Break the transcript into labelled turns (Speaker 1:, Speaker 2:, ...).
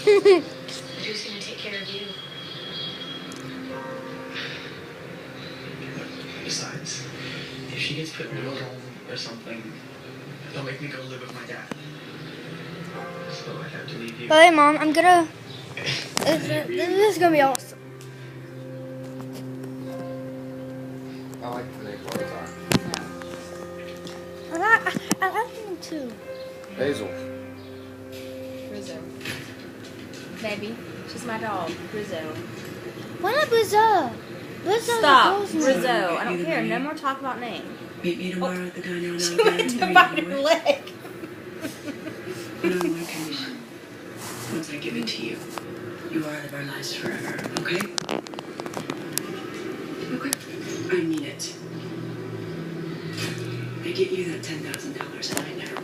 Speaker 1: Who's gonna take care of you?
Speaker 2: Besides, if she gets put in a home or something, they'll make me go live with my dad. So I have to leave you.
Speaker 3: Hey, Mom, I'm gonna. This is gonna be awesome.
Speaker 4: I like the name all the time.
Speaker 3: I like him too.
Speaker 4: Basil.
Speaker 5: Brizo. Baby, she's my dog, Brizo.
Speaker 3: Why not Brizo? Brizo's
Speaker 5: Stop,
Speaker 3: a girl's name.
Speaker 5: Brizo. I don't care. No more talk about name.
Speaker 1: Meet me tomorrow at the diner.
Speaker 5: She went to bite her leg.
Speaker 1: But on one condition. Once I give it to you, you are out of our lives forever, okay? Okay. I mean it. I get you that $10,000 and I never